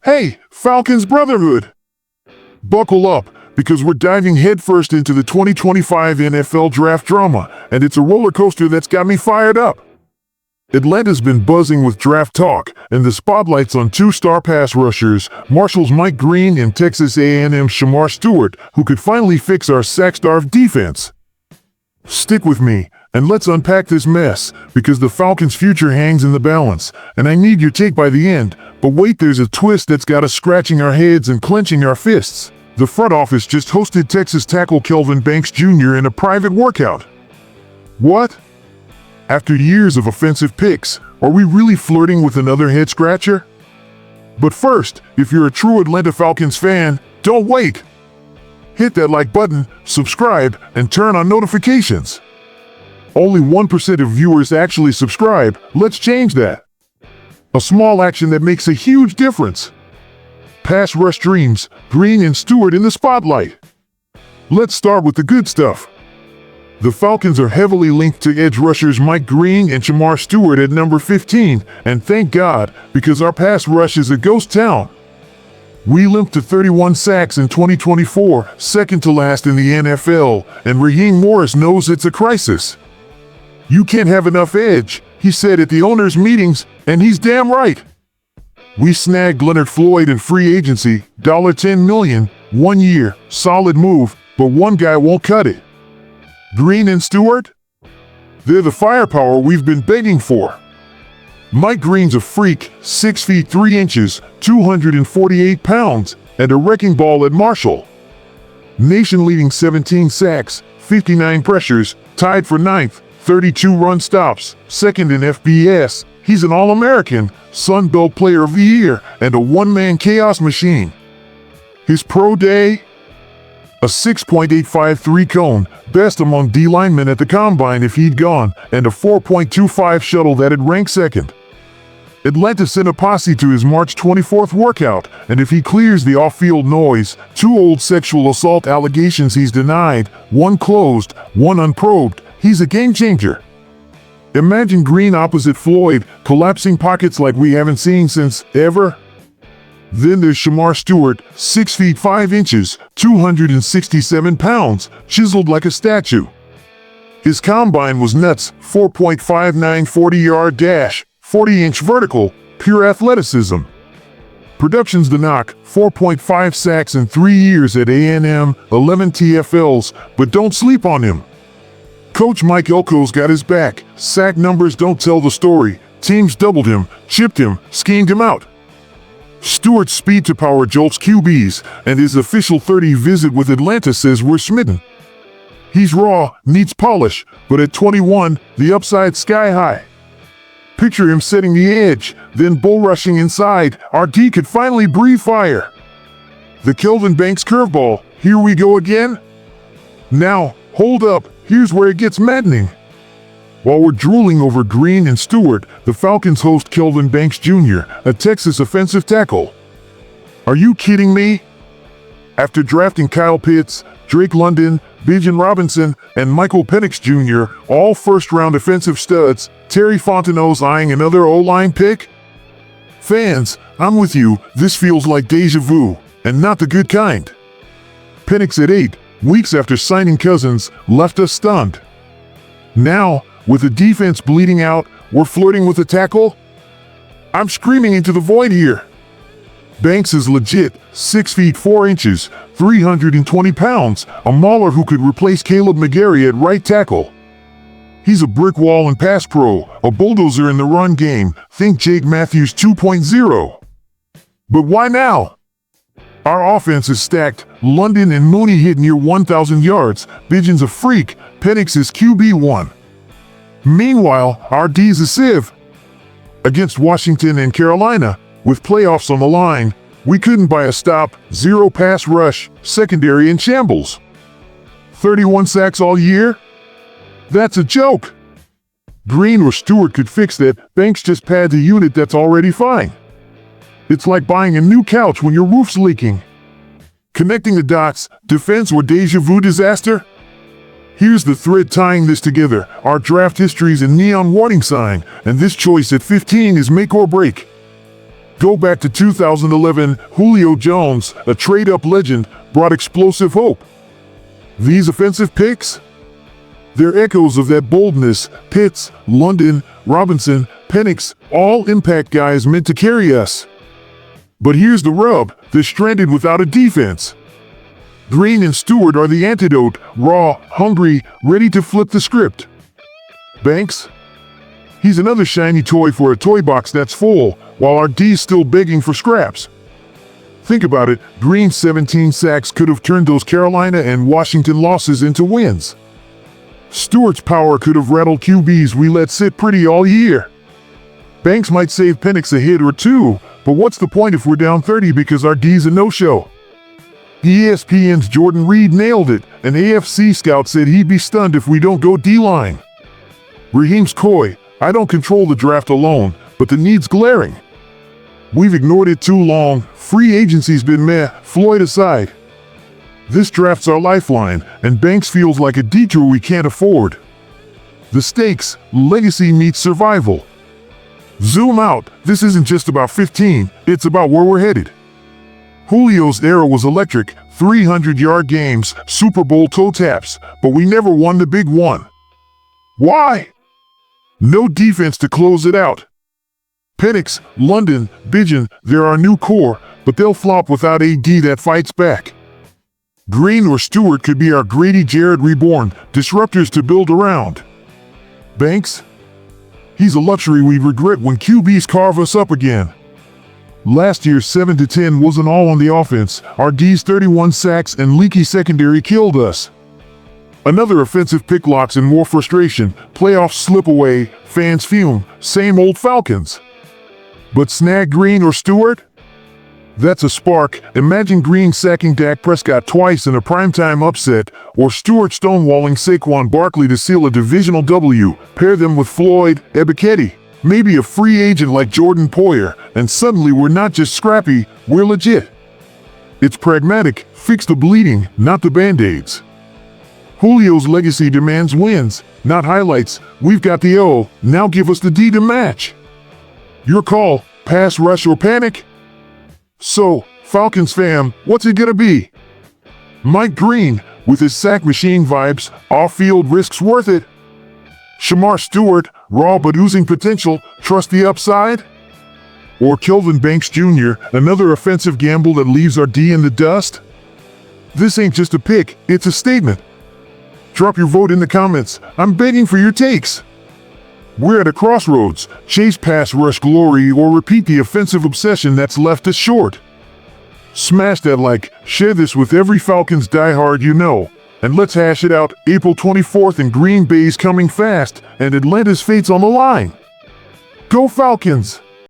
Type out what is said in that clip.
Hey, Falcons Brotherhood! Buckle up, because we're diving headfirst into the 2025 NFL Draft drama, and it's a roller coaster that's got me fired up. Atlanta's been buzzing with draft talk, and the spotlight's on two-star pass rushers, Marshall's Mike Green and Texas A&M's Shamar Stewart, who could finally fix our sack-starved defense. Stick with me, and let's unpack this mess, because the Falcons' future hangs in the balance, and I need your take by the end. But wait, there's a twist that's got us scratching our heads and clenching our fists. The front office just hosted Texas tackle Kelvin Banks Jr. in a private workout. What? After years of offensive picks, are we really flirting with another head-scratcher? But first, if you're a true Atlanta Falcons fan, don't wait! Hit that like button, subscribe, and turn on notifications. Only 1% of viewers actually subscribe. Let's change that. A small action that makes a huge difference. Pass rush dreams, Green and Stewart in the spotlight. Let's start with the good stuff. The Falcons are heavily linked to edge rushers Mike Green and Shamar Stewart at number 15, and thank God, because our pass rush is a ghost town. We limped to 31 sacks in 2024, second to last in the NFL, and Raheem Morris knows it's a crisis. You can't have enough edge, he said at the owners' meetings, and he's damn right. We snagged Leonard Floyd in free agency, $10 million, 1 year, solid move, but one guy won't cut it. Green and Stewart? They're the firepower we've been begging for. Mike Green's a freak, 6 feet 3 inches, 248 pounds, and a wrecking ball at Marshall. Nation-leading 17 sacks, 59 pressures, tied for 9th, 32 run stops, second in FBS. He's an All-American, Sun Belt Player of the Year, and a one-man chaos machine. His pro day? A 6.853 cone, best among D linemen at the combine if he'd gone, and a 4.25 shuttle that'd rank second. Atlanta sent a posse to his March 24th workout, and if he clears the off-field noise, 2 old sexual assault allegations he's denied, 1 closed, 1 unprobed, he's a game changer. Imagine Green opposite Floyd, collapsing pockets like we haven't seen since ever. Then there's Shamar Stewart, 6 feet 5 inches, 267 pounds, chiseled like a statue. His combine was nuts, 4.59 40-yard dash, 40-inch vertical, pure athleticism. Production's the knock, 4.5 sacks in 3 years at A&M, 11 TFLs, but don't sleep on him. Coach Mike Elko's got his back. Sack numbers don't tell the story. Teams doubled him, chipped him, schemed him out. Stewart's speed to power jolts QBs, and his official 30 visit with Atlanta says we're smitten. He's raw, needs polish, but at 21, the upside's sky high. Picture him setting the edge, then bull rushing inside. Our D could finally breathe fire. The Kelvin Banks curveball, here we go again? Now, hold up, here's where it gets maddening. While we're drooling over Green and Stewart, the Falcons host Kelvin Banks Jr., a Texas offensive tackle. Are you kidding me? After drafting Kyle Pitts, Drake London, Bijan Robinson, and Michael Penix Jr., all first-round offensive studs, Terry Fontenot's eyeing another O-line pick? Fans, I'm with you, this feels like deja vu, and not the good kind. Penix at 8, weeks after signing Cousins, left us stunned. Now, with the defense bleeding out, we're flirting with a tackle? I'm screaming into the void here. Banks is legit, 6 feet 4 inches, 320 pounds, a mauler who could replace Caleb McGarry at right tackle. He's a brick wall in pass pro, a bulldozer in the run game, think Jake Matthews 2.0. But why now? Our offense is stacked. London and Mooney hit near 1,000 yards. Bijan's a freak. Penix is QB1. Meanwhile, our D's a sieve. Against Washington and Carolina, with playoffs on the line, we couldn't buy a stop, 0 pass rush, secondary in shambles. 31 sacks all year? That's a joke. Green or Stewart could fix that. Banks just pads a unit that's already fine. It's like buying a new couch when your roof's leaking. Connecting the dots, defense or deja vu disaster? Here's the thread tying this together. Our draft history's a neon warning sign, and this choice at 15 is make or break. Go back to 2011, Julio Jones, a trade-up legend, brought explosive hope. These offensive picks? They're echoes of that boldness. Pitts, London, Robinson, Penix, all impact guys meant to carry us. But here's the rub, they're stranded without a defense. Green and Stewart are the antidote, raw, hungry, ready to flip the script. Banks? He's another shiny toy for a toy box that's full, while our D's still begging for scraps. Think about it, Green's 17 sacks could have turned those Carolina and Washington losses into wins. Stewart's power could have rattled QBs we let sit pretty all year. Banks might save Penix a hit or two, but what's the point if we're down 30 because our D's a no-show? ESPN's Jordan Reed nailed it. An AFC scout said he'd be stunned if we don't go D-line. Raheem's coy. I don't control the draft alone, but the need's glaring. We've ignored it too long. Free agency's been meh, Floyd aside. This draft's our lifeline, and Banks feels like a detour we can't afford. The stakes, legacy meets survival. Zoom out, this isn't just about 15, it's about where we're headed. Julio's era was electric, 300-yard games, Super Bowl toe taps, but we never won the big one. Why? No defense to close it out. Penix, London, Bijan, they're our new core, but they'll flop without AD that fights back. Green or Stewart could be our Grady Jarrett reborn, disruptors to build around. Banks? He's a luxury we'd regret when QBs carve us up again. Last year's 7-10 wasn't all on the offense. Our D's 31 sacks and leaky secondary killed us. Another offensive pick locks and more frustration. Playoffs slip away, fans fume, same old Falcons. But snag Green or Stewart? That's a spark. Imagine Green sacking Dak Prescott twice in a primetime upset, or Stewart stonewalling Saquon Barkley to seal a divisional W. Pair them with Floyd, Ebiketie, maybe a free agent like Jordan Poyer, and suddenly we're not just scrappy, we're legit. It's pragmatic, fix the bleeding, not the band-aids. Julio's legacy demands wins, not highlights. We've got the O, now give us the D to match. Your call, pass rush or panic? So, Falcons fam, what's it gonna be? Mike Green, with his sack machine vibes, off-field risks worth it? Shamar Stewart, raw but oozing potential, trust the upside? Or Kelvin Banks Jr., another offensive gamble that leaves our D in the dust? This ain't just a pick, it's a statement. Drop your vote in the comments, I'm begging for your takes. We're at a crossroads, chase pass rush glory or repeat the offensive obsession that's left us short. Smash that like, share this with every Falcons diehard you know, and let's hash it out. April 24th and Green Bay's coming fast, and Atlanta's fate's on the line. Go Falcons!